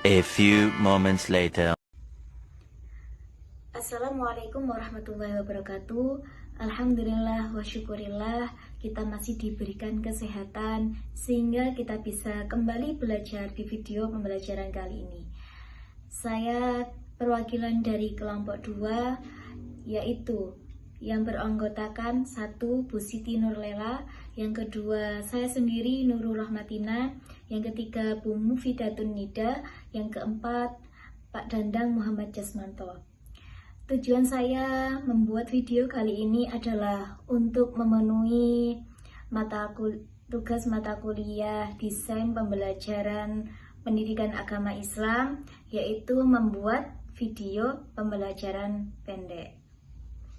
A few moments later. Assalamualaikum warahmatullahi wabarakatuh. Alhamdulillah wa syukurillah, kita masih diberikan kesehatan sehingga kita bisa kembali belajar di video pembelajaran kali ini. Saya perwakilan dari kelompok 2, yaitu yang beranggotakan 1 Bu Siti Nurlela, yang kedua saya sendiri Nurul Rahmatina, yang ketiga Bu Mufidatun Nida, yang keempat Pak Dandang Muhammad Jasmanto. Tujuan saya membuat video kali ini adalah untuk memenuhi tugas mata kuliah Desain Pembelajaran Pendidikan Agama Islam, yaitu membuat video pembelajaran pendek.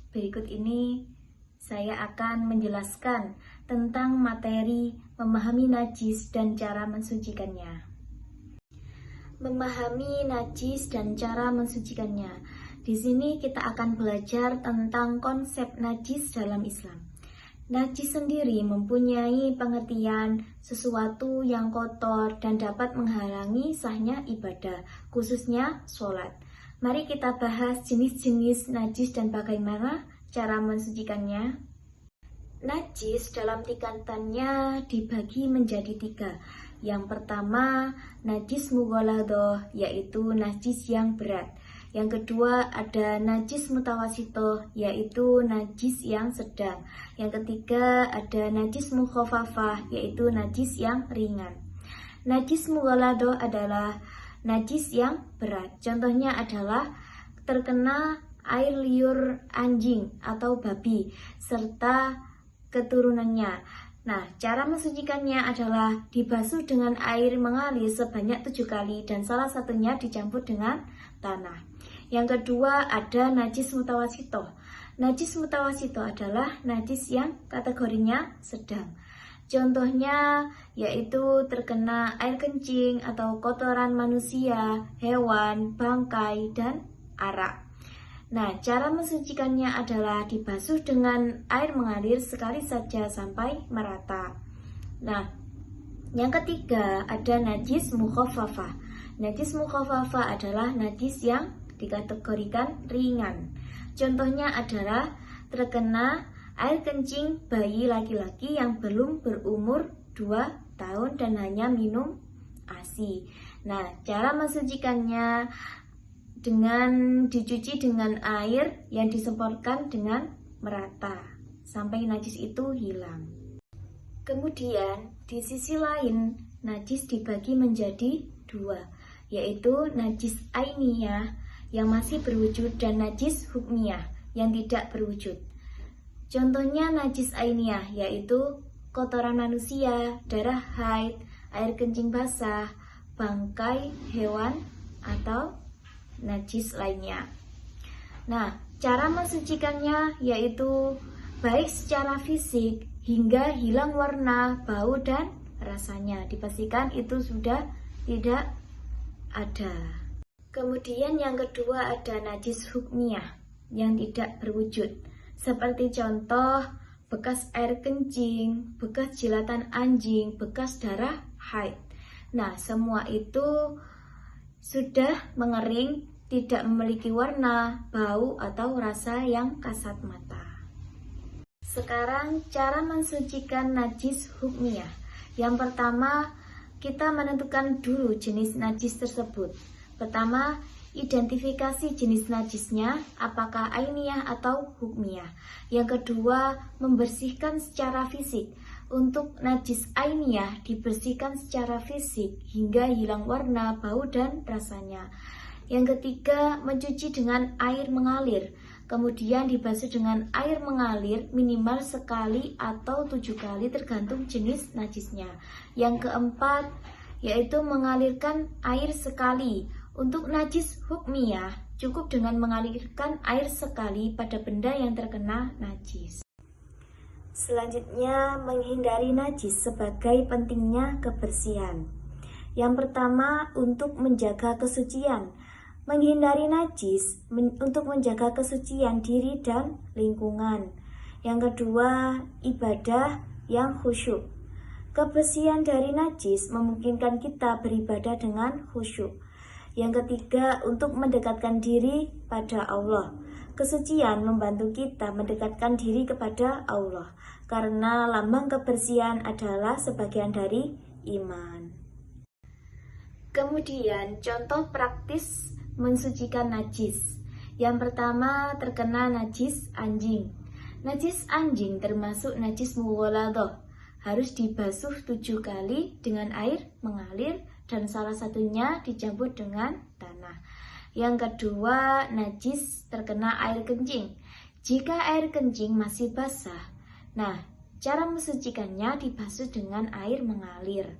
Berikut ini saya akan menjelaskan tentang materi memahami najis dan cara mensucikannya. Memahami najis dan cara mensucikannya. Di sini kita akan belajar tentang konsep najis dalam Islam. Najis sendiri mempunyai pengertian sesuatu yang kotor dan dapat menghalangi sahnya ibadah, khususnya sholat. Mari kita bahas jenis-jenis najis dan bagaimana cara mensucikannya. Najis dalam tingkatannya dibagi menjadi 3. Yang pertama, najis mughaladhah, yaitu najis yang berat. Yang kedua ada najis mutawasito, yaitu najis yang sedang. Yang ketiga ada najis mukhafafah, yaitu najis yang ringan. Najis mughaladhah adalah najis yang berat. Contohnya adalah terkena air liur anjing atau babi serta keturunannya. Nah, cara mensucikannya adalah dibasuh dengan air mengalir sebanyak 7 kali dan salah satunya dicampur dengan tanah. Yang kedua ada najis mutawasito. Najis mutawasito adalah najis yang kategorinya sedang. Contohnya yaitu terkena air kencing atau kotoran manusia, hewan, bangkai, dan arak. Nah, cara mensucikannya adalah dibasuh dengan air mengalir sekali saja sampai merata. Nah, yang ketiga ada najis mukhafafah. Najis mukhafafah adalah najis yang dikategorikan ringan. Contohnya adalah terkena air kencing bayi laki-laki yang belum berumur 2 tahun dan hanya minum ASI. Nah, cara mensucikannya dengan dicuci dengan air yang disemprotkan dengan merata sampai najis itu hilang. Kemudian di sisi lain najis dibagi menjadi 2, yaitu najis ainiyah yang masih berwujud dan najis hukmiyah yang tidak berwujud. Contohnya najis ainiyah yaitu kotoran manusia, darah haid, air kencing basah, bangkai hewan, atau najis lainnya. Nah, cara mensucikannya yaitu baik secara fisik hingga hilang warna, bau, dan rasanya. Dipastikan itu sudah tidak ada. Kemudian yang kedua ada najis hukmiyah yang tidak berwujud. Seperti contoh bekas air kencing, bekas jilatan anjing, bekas darah haid. Nah, semua itu sudah mengering, tidak memiliki warna, bau, atau rasa yang kasat mata. Sekarang cara mensucikan najis hukmiyah. Yang pertama, kita menentukan dulu jenis najis tersebut. Pertama, identifikasi jenis najisnya, apakah ainiyah atau hukmiyah. Yang kedua, membersihkan secara fisik. Untuk najis ainiyah dibersihkan secara fisik hingga hilang warna, bau, dan rasanya. Yang ketiga, mencuci dengan air mengalir. Kemudian dibasuh dengan air mengalir minimal sekali atau 7 kali tergantung jenis najisnya. Yang keempat, yaitu mengalirkan air sekali. Untuk najis hukmiyah, cukup dengan mengalirkan air sekali pada benda yang terkena najis. Selanjutnya, menghindari najis sebagai pentingnya kebersihan. Yang pertama, untuk menjaga kesucian. Menghindari najis untuk menjaga kesucian diri dan lingkungan. Yang kedua, ibadah yang khusyuk. Kebersihan dari najis memungkinkan kita beribadah dengan khusyuk. Yang ketiga, untuk mendekatkan diri pada Allah. Kesucian membantu kita mendekatkan diri kepada Allah, karena lambang kebersihan adalah sebagian dari iman. Kemudian, contoh praktis mensucikan najis. Yang pertama, terkena najis anjing. Najis anjing termasuk najis mughaladah, harus dibasuh 7 kali dengan air mengalir dan salah satunya dicampur dengan tanah. Yang kedua, najis terkena air kencing. Jika air kencing masih basah, nah, cara mensucikannya dibasuh dengan air mengalir.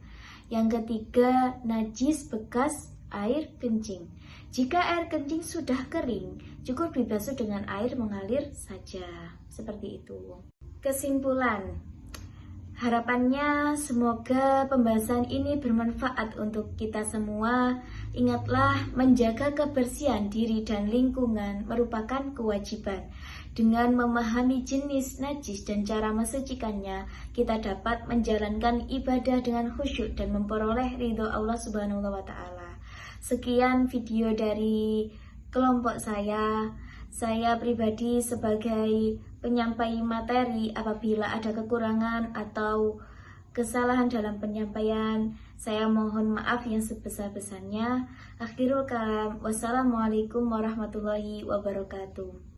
Yang ketiga, najis bekas air kencing. Jika air kencing sudah kering, cukup dibasuh dengan air mengalir saja. Seperti itu. Kesimpulan, harapannya semoga pembahasan ini bermanfaat untuk kita semua. Ingatlah, menjaga kebersihan diri dan lingkungan merupakan kewajiban. Dengan memahami jenis najis dan cara mensucikannya, kita dapat menjalankan ibadah dengan khusyuk dan memperoleh ridho Allah Subhanahu wa Ta'ala. Sekian video dari kelompok saya. Saya pribadi sebagai penyampai materi, apabila ada kekurangan atau kesalahan dalam penyampaian, saya mohon maaf yang sebesar-besarnya. Akhirul kalam, wassalamualaikum warahmatullahi wabarakatuh.